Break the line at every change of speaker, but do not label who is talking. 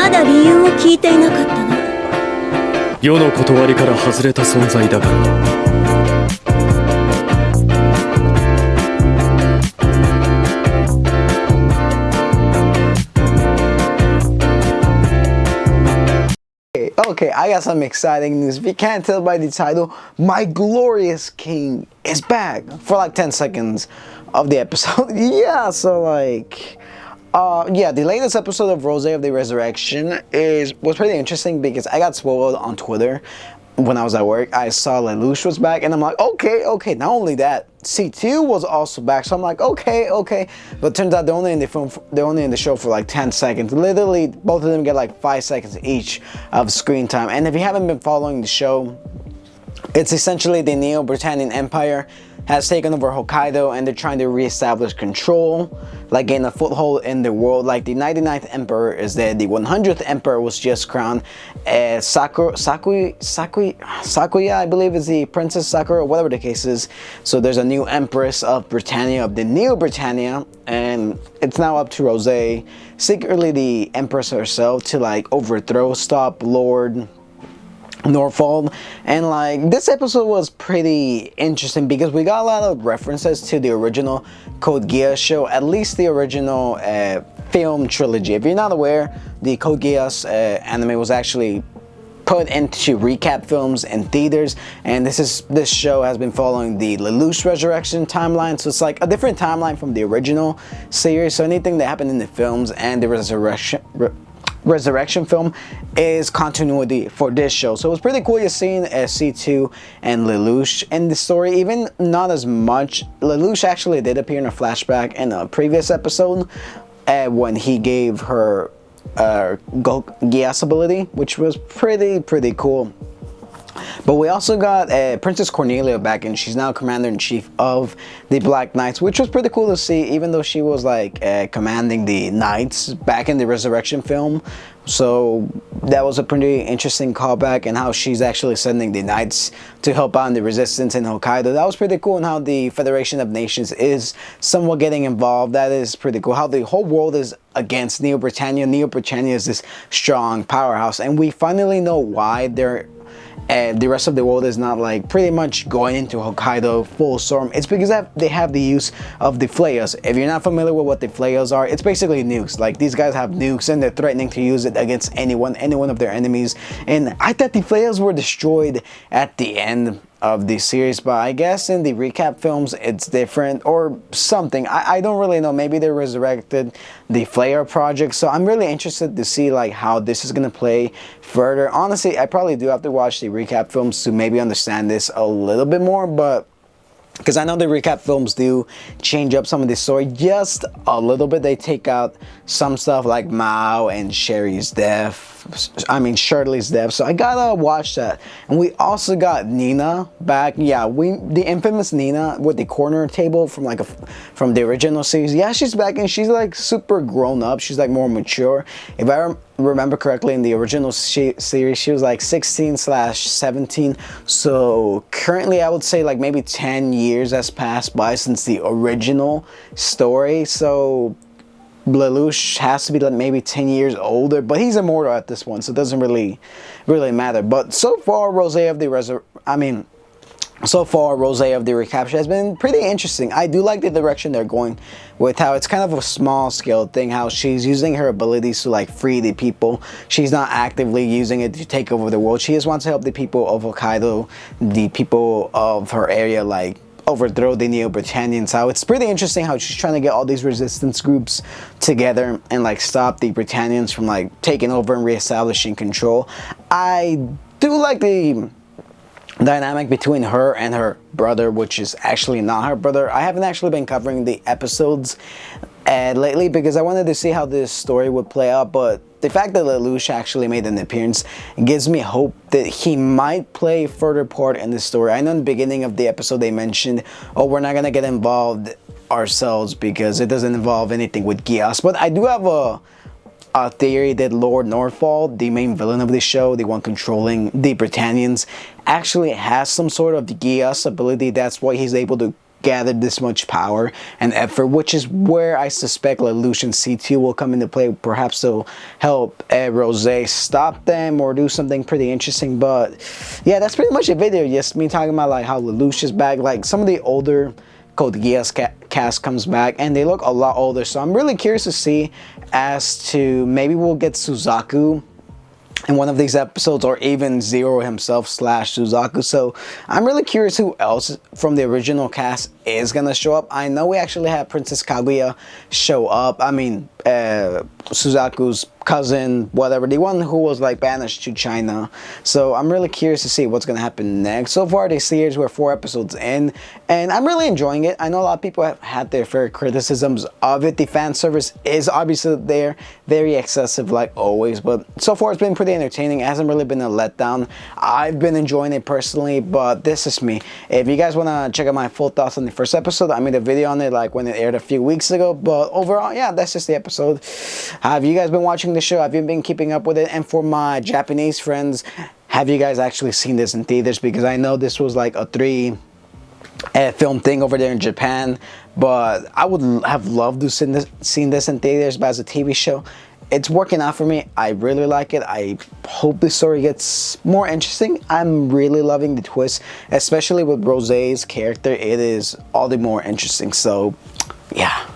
まだ理由を聞いていなかったな。
世の断りから外れた存在だから。
Okay, I got some exciting news. If you can't tell by the title, my glorious king is back for like 10 seconds of the episode. Yeah, so like, yeah, the latest episode of Rose of the Resurrection was pretty interesting because I got spoiled on Twitter when I was at work. I saw LELOUCH was back, and I'm like, okay. Not only that, C2 was also back, so I'm like, okay. But turns out they're only in the show for like 10 seconds. Literally, both of them get like 5 seconds each of screen time. And if you haven't been following the show, it's essentially the Neo-Britannian Empire has taken over Hokkaido, and they're trying to reestablish control, like gain a foothold in the world. Like the 99th emperor is dead, the 100th emperor was just crowned. Sakuya, I believe, is the Princess Sakura, whatever the case is. So there's a new empress of Britannia, of the Neo Britannia, and it's now up to Rose, secretly the empress herself, to like overthrow, stop Lord Norfall. And like, this episode was pretty interesting because we got a lot of references to the original Code Geass show, at least the original film trilogy. If you're not aware, the Code Geass anime was actually put into recap films in theaters, and this show has been following the LELOUCH Resurrection timeline, so it's like a different timeline from the original series. So anything that happened in the films and the Resurrection film is continuity for this show. So it was pretty cool just seeing C2 and LELOUCH in the story, even not as much. LELOUCH actually did appear in a flashback in a previous episode when he gave her Geass ability, which was pretty cool. But we also got Princess Cornelia back, and she's now Commander-in-Chief of the Black Knights, which was pretty cool to see, even though she was like commanding the Knights back in the Resurrection film. So that was a pretty interesting callback, and how she's actually sending the Knights to help out in the resistance in Hokkaido. That was pretty cool, and how the Federation of Nations is somewhat getting involved. That is pretty cool. How the whole world is against Neo Britannia. Neo Britannia is this strong powerhouse, and we finally know why the rest of the world is not like pretty much going into Hokkaido full storm. It's because they have the use of the flayers. If you're not familiar with what the flayers are, it's basically nukes. Like, these guys have nukes, and they're threatening to use it against any one of their enemies. And I thought the flayers were destroyed at the end of the series, but I guess in the recap films it's different or something. I don't really know. Maybe they resurrected the Flare project, so I'm really interested to see like how this is gonna play further. Honestly, I probably do have to watch the recap films to maybe understand this a little bit more, but because I know the recap films do change up some of the story just a little bit. They take out some stuff like Mao and Shirley's death. So I gotta watch that. And we also got Nina back. Yeah, the infamous Nina with the corner table from from the original series. Yeah, she's back, and she's like super grown up. She's like more mature. If I remember correctly, in the original series she was like 16/17. So currently I would say like maybe 10 years has passed by since the original story. So LELOUCH has to be like maybe 10 years older, but he's immortal at this point, so it doesn't really matter. But so far, Rose of the Recapture has been pretty interesting. I do like the direction they're going with, how it's kind of a small scale thing, how she's using her abilities to like free the people. She's not actively using it to take over the world. She just wants to help the people of Hokkaido, the people of her area, like overthrow the Neo-Britannians. How it's pretty interesting how she's trying to get all these resistance groups together and like stop the Britannians from like taking over and reestablishing control. I do like the dynamic between her and her brother, which is actually not her brother. I haven't actually been covering the episodes lately because I wanted to see how this story would play out, but the fact that LELOUCH actually made an appearance gives me hope that he might play a further part in the story. I know in the beginning of the episode they mentioned, oh, we're not gonna get involved ourselves because it doesn't involve anything with Geass, but I do have a theory that Lord Norfall, the main villain of the show, the one controlling the Britannians, actually has some sort of Geass ability. That's why he's able to gathered this much power and effort, which is where I suspect LELOUCH and C2 will come into play. Perhaps they'll help Rose stop them or do something pretty interesting. But yeah, that's pretty much a video. Just me talking about like how LELOUCH is back. Like some of the older Code Geass cast comes back and they look a lot older, so I'm really curious to see as to maybe we'll get Suzaku in one of these episodes, or even Zero himself / Suzaku. So I'm really curious who else from the original cast is gonna show up. I know we actually have Princess Kaguya show up. I mean, Suzaku's cousin, whatever, the one who was like banished to China. So I'm really curious to see what's gonna happen next. So far this series, we're 4 episodes in and I'm really enjoying it. I know a lot of people have had their fair criticisms of it. The fan service is obviously there, very excessive like always, but so far it's been pretty entertaining. It hasn't really been a letdown. I've been enjoying it personally, but this is me. If you guys want to check out my full thoughts on the first episode, I made a video on it like when it aired a few weeks ago, but overall, yeah, that's just the episode. Have you guys been watching the show? Have you been keeping up with it? And for my Japanese friends, have you guys actually seen this in theaters? Because I know this was like a 3 film thing over there in Japan, but I would have loved to seen this in theaters. But as a TV show, it's working out for me. I really like it. I hope the story gets more interesting. I'm really loving the twist, especially with Rose's character. It is all the more interesting. So yeah.